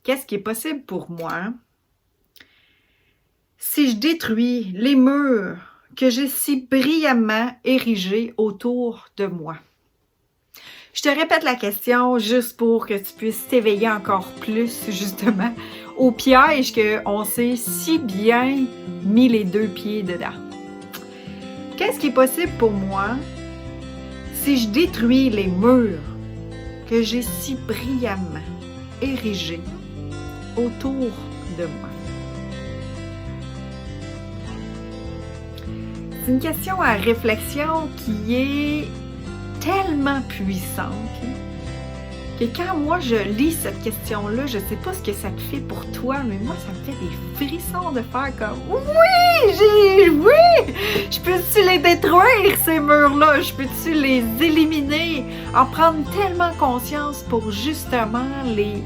Qu'est-ce qui est possible pour moi si je détruis les murs que j'ai si brillamment érigés autour de moi? Je te répète la question juste pour que tu puisses t'éveiller encore plus, justement, au piège qu'on s'est si bien mis les deux pieds dedans. Qu'est-ce qui est possible pour moi si je détruis les murs que j'ai si brillamment érigés autour de moi? C'est une question à réflexion qui est tellement puissante que quand moi je lis cette question-là, je ne sais pas ce que ça te fait pour toi, mais moi ça me fait des frissons de faire comme oui, je peux-tu les détruire ces murs-là, je peux-tu les éliminer, en prendre tellement conscience pour justement les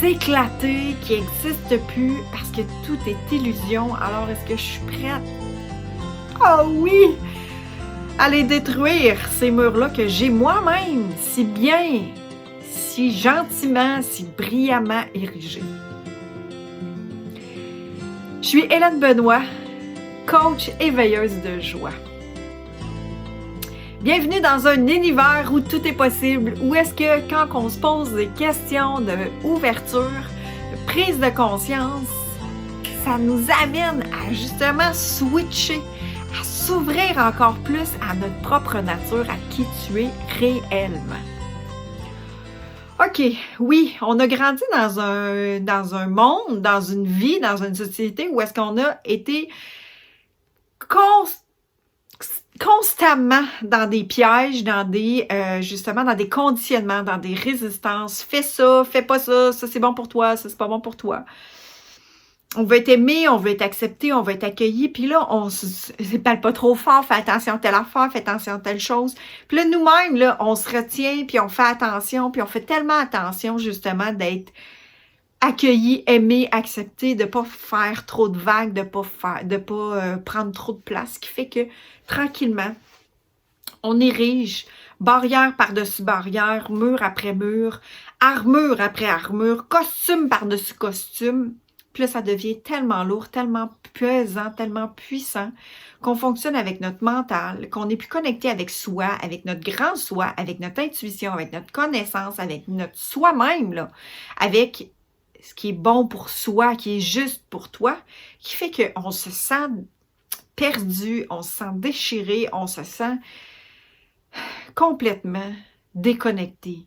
éclater, qui n'existent plus parce que tout est illusion. Alors est-ce que je suis prête? Ah oui! À les détruire, ces murs-là que j'ai moi-même si bien, si gentiment, si brillamment érigés. Je suis Hélène Benoît, coach éveilleuse de joie. Bienvenue dans un univers où tout est possible, où est-ce que quand on se pose des questions d'ouverture, de prise de conscience, ça nous amène à justement switcher, à s'ouvrir encore plus à notre propre nature, à qui tu es réellement. OK, oui, on a grandi dans un monde, dans une vie, dans une société où est-ce qu'on a été constamment dans des pièges, justement dans des conditionnements, dans des résistances. Fais ça, fais pas ça, ça c'est bon pour toi, ça c'est pas bon pour toi. On veut être aimé, on veut être accepté, on veut être accueilli. Puis là, on se parle pas trop fort, fais attention à telle affaire, fais attention à telle chose. Puis là, nous-mêmes, là, on se retient, puis on fait attention, puis on fait tellement attention, justement, d'être accueilli, aimé, accepté, de pas faire trop de vagues, de pas prendre trop de place, ce qui fait que, tranquillement, on érige barrière par-dessus barrière, mur après mur, armure après armure, costume par-dessus costume. Puis là, ça devient tellement lourd, tellement pesant, tellement puissant qu'on fonctionne avec notre mental, qu'on n'est plus connecté avec soi, avec notre grand soi, avec notre intuition, avec notre connaissance, avec notre soi-même, là, avec ce qui est bon pour soi, qui est juste pour toi, qui fait qu'on se sent perdu, on se sent déchiré, on se sent complètement déconnecté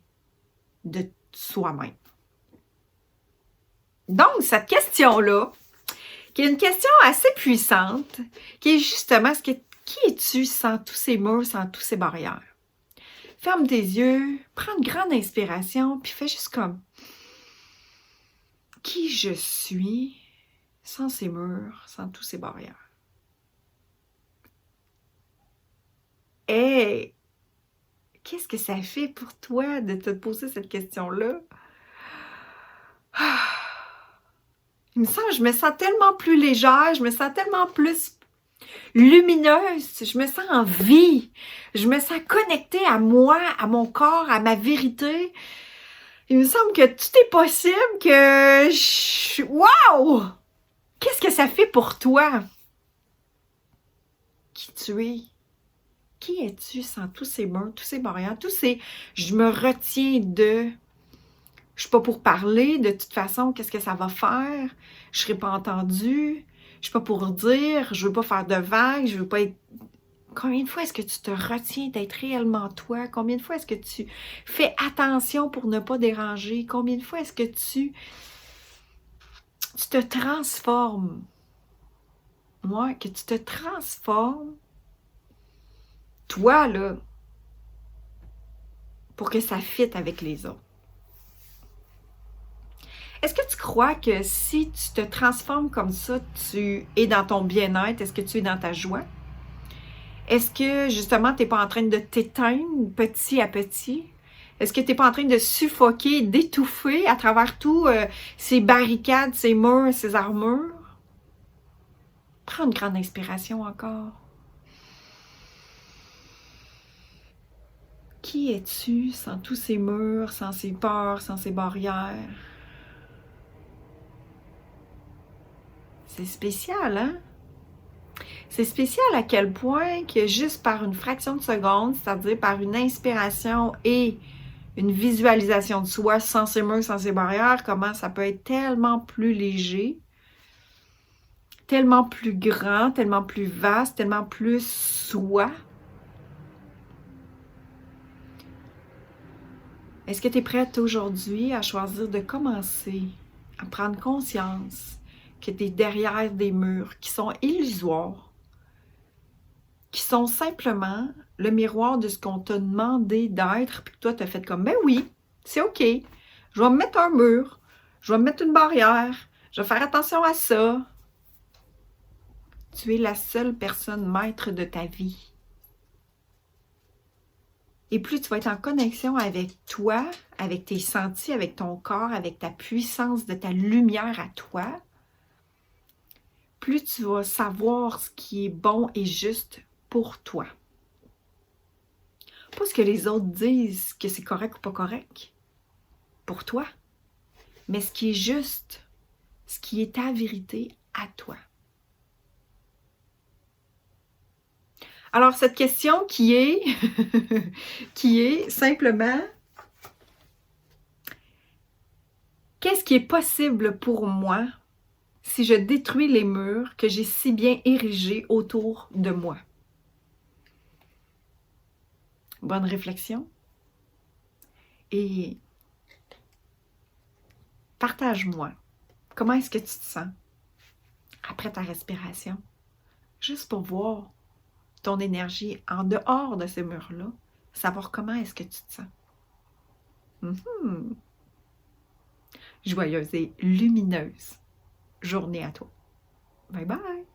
de soi-même. Donc, cette question-là, qui est une question assez puissante, qui est justement qui es-tu sans tous ces murs, sans tous ces barrières? Ferme tes yeux, prends une grande inspiration, puis fais juste comme qui je suis sans ces murs, sans tous ces barrières. Et qu'est-ce que ça fait pour toi de te poser cette question-là? Je me sens tellement plus légère, je me sens tellement plus lumineuse, je me sens en vie, je me sens connectée à moi, à mon corps, à ma vérité. Il me semble que tout est possible, Wow! Qu'est-ce que ça fait pour toi? Qui tu es? Qui es-tu sans tous ces murs, tous ces barrières, je me retiens de... Je suis pas pour parler, de toute façon, qu'est-ce que ça va faire? Je serai pas entendue, je suis pas pour dire, je veux pas faire de vagues, je veux pas être... Combien de fois est-ce que tu te retiens d'être réellement toi? Combien de fois est-ce que tu fais attention pour ne pas déranger? Combien de fois est-ce que tu te transformes? Moi, que tu te transformes, toi, là, pour que ça fitte avec les autres. Est-ce que tu crois que si tu te transformes comme ça, tu es dans ton bien-être? Est-ce que tu es dans ta joie? Est-ce que, justement, tu n'es pas en train de t'éteindre petit à petit? Est-ce que tu n'es pas en train de suffoquer, d'étouffer à travers tous ces barricades, ces murs, ces armures? Prends une grande inspiration encore. Qui es-tu sans tous ces murs, sans ces peurs, sans ces barrières? C'est spécial, hein? C'est spécial à quel point que juste par une fraction de seconde, c'est-à-dire par une inspiration et une visualisation de soi sans ses murs, sans ses barrières, comment ça peut être tellement plus léger, tellement plus grand, tellement plus vaste, tellement plus soi. Est-ce que tu es prête aujourd'hui à choisir de commencer à prendre conscience que tu es derrière des murs qui sont illusoires, qui sont simplement le miroir de ce qu'on t'a demandé d'être, puis que toi, tu as fait comme, ben oui, c'est OK, je vais me mettre un mur, je vais me mettre une barrière, je vais faire attention à ça. Tu es la seule personne maître de ta vie. Et plus tu vas être en connexion avec toi, avec tes sentis, avec ton corps, avec ta puissance de ta lumière à toi, plus tu vas savoir ce qui est bon et juste pour toi. Pas ce que les autres disent que c'est correct ou pas correct pour toi, mais ce qui est juste, ce qui est ta vérité à toi. Alors, cette question qui est, qui est simplement, qu'est-ce qui est possible pour moi si je détruis les murs que j'ai si bien érigés autour de moi? Bonne réflexion. Et partage-moi, comment est-ce que tu te sens après ta respiration? Juste pour voir ton énergie en dehors de ces murs-là, savoir comment est-ce que tu te sens. Joyeuse et lumineuse journée à toi. Bye bye!